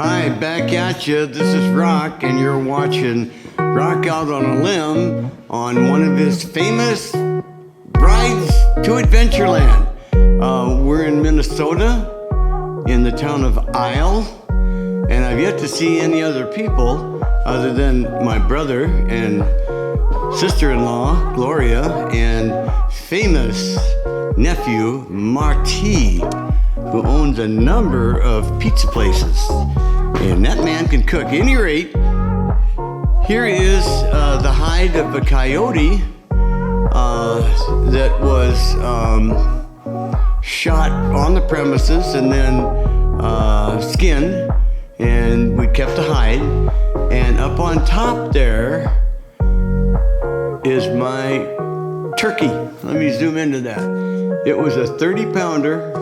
Hi, back at you. This is Rock, and you're watching Rock Out on a Limb on one of his famous rides to Adventureland. We're in Minnesota, in the town of I'll, and I've yet to see any other people other than my brother and sister-in-law, Gloria, and famous nephew, Marty, who owns a number of pizza places. And that man can cook. At any rate, here is the hide of a coyote that was shot on the premises and then skinned, and we kept the hide. And up on top there is my turkey. Let me zoom into that. It was a 30-pounder.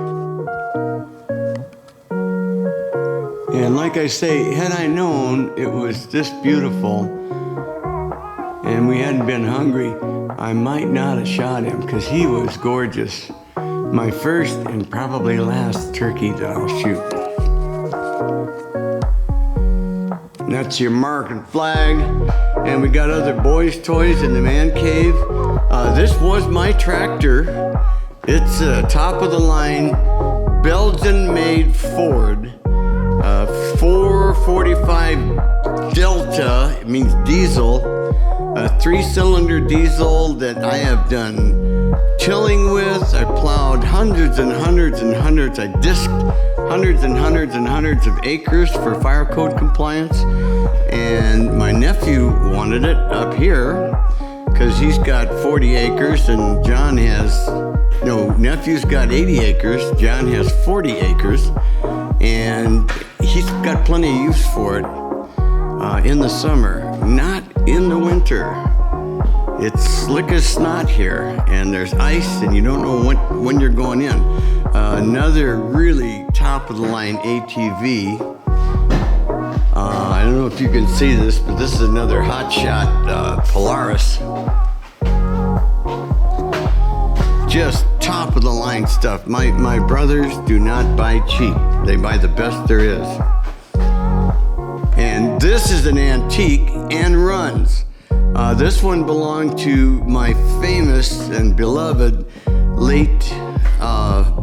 And like I say, had I known it was this beautiful and we hadn't been hungry, I might not have shot him because he was gorgeous. My first and probably last turkey that I'll shoot. And that's your American flag. And we got other boys' toys in the man cave. This was my tractor. It's a top-of-the-line Belgian-made Ford 445 Delta. It means diesel. A 3-cylinder diesel that I have done tilling with. I plowed hundreds and hundreds and hundreds. I disked hundreds and hundreds and hundreds of acres for fire code compliance. And my nephew wanted it up here because he's got 40 acres and nephew's got 80 acres. John has 40 acres. And he's got plenty of use for it in the summer, not in the winter. It's slick as snot here, and there's ice, and you don't know when you're going in. Another really top-of-the-line ATV. I don't know if you can see this, but this is another hotshot Polaris. Just top-of-the-line stuff. My brothers do not buy cheap. They buy the best there is. And this is an antique and runs. This one belonged to my famous and beloved late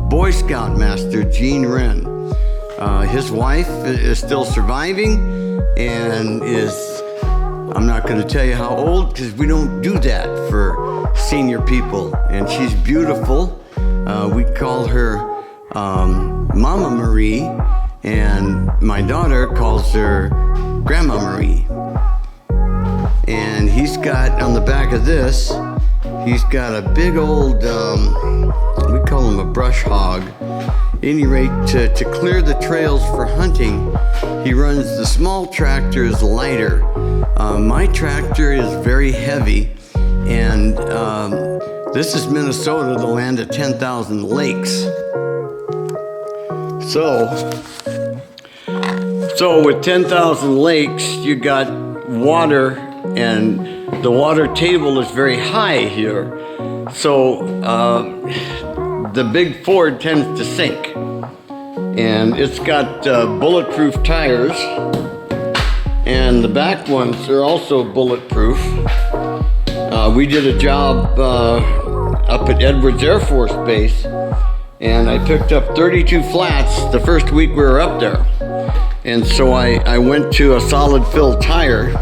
Boy Scout master, Gene Wren. His wife is still surviving and I'm not going to tell you how old because we don't do that for senior people. And she's beautiful. We call her Mama Marie, and my daughter calls her Grandma Marie. And he's got, on the back of this, he's got a big old, we call him a brush hog. At any rate, to clear the trails for hunting, he runs the small tractor is lighter. My tractor is very heavy, and this is Minnesota, the land of 10,000 lakes. So with 10,000 lakes, you got water, and the water table is very high here. So the big Ford tends to sink. And it's got bulletproof tires, and the back ones are also bulletproof. We did a job up at Edwards Air Force Base, and I picked up 32 flats the first week we were up there. And so I went to a solid fill tire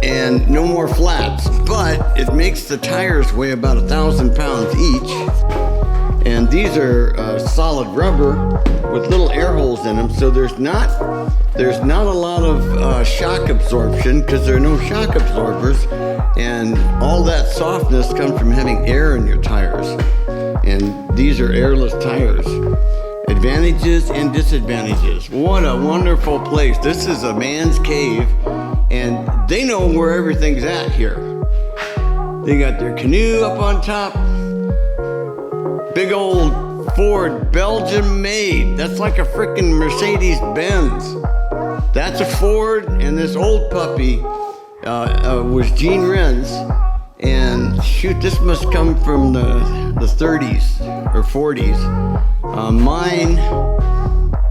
and no more flats, but it makes the tires weigh about 1,000 pounds each. And these are solid rubber with little air holes in them, so there's not a lot of shock absorption because there are no shock absorbers, and all that softness comes from having air in your tires. And these are airless tires. Advantages and disadvantages. What a wonderful place. This is a man's cave, and they know where everything's at here. They got their canoe up on top. Big old Ford, Belgium made. That's like a frickin' Mercedes Benz. That's a Ford, and this old puppy was Gene Wren's. And shoot, this must come from the 30s or 40s. Mine,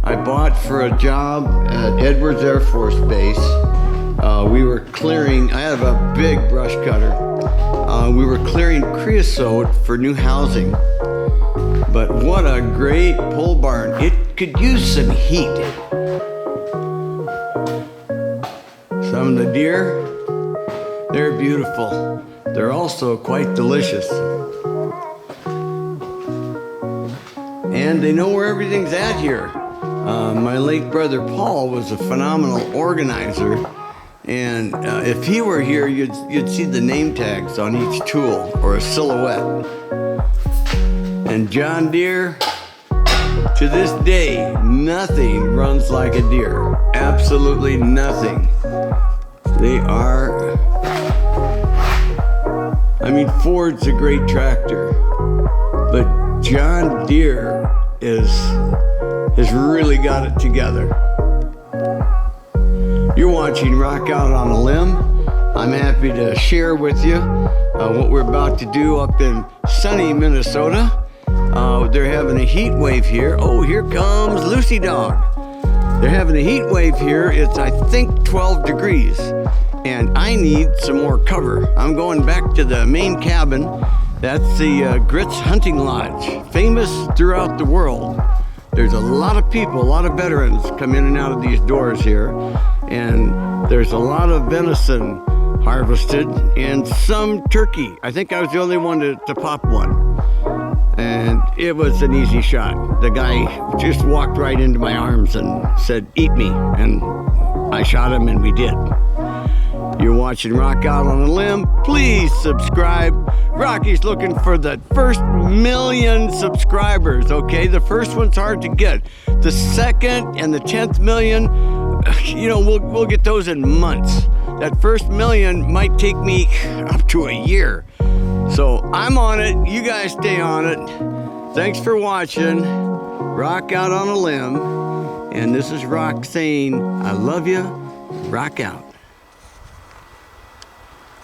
I bought for a job at Edwards Air Force Base. We were clearing, I have a big brush cutter. We were clearing creosote for new housing. But what a great pole barn. It could use some heat. Some of the deer, they're beautiful. They're also quite delicious. And they know where everything's at here. My late brother Paul was a phenomenal organizer. And if he were here, you'd see the name tags on each tool or a silhouette. And John Deere, to this day, nothing runs like a deer. Absolutely nothing. They are, I mean, Ford's a great tractor, but John Deere has really got it together. You're watching Rock Out on a Limb. I'm happy to share with you what we're about to do up in sunny Minnesota. They're having a heat wave here. Oh, here comes Lucy Dog. They're having a heat wave here. It's, I think, 12 degrees. And I need some more cover. I'm going back to the main cabin. That's the Grits Hunting Lodge, famous throughout the world. There's a lot of people, a lot of veterans come in and out of these doors here. And there's a lot of venison harvested and some turkey. I think I was the only one to pop one. And it was an easy shot. The guy just walked right into my arms and said, "Eat me." And I shot him and we did. You're watching Rock Out on a Limb. Please subscribe. Rocky's looking for the first 1,000,000 subscribers, okay? The first one's hard to get. The second and the 10th million, you know, we'll get those in months. That first 1,000,000 might take me up to a year. So I'm on it. You guys stay on it. Thanks for watching Rock Out on a Limb. And this is Rock saying, I love you. Rock out.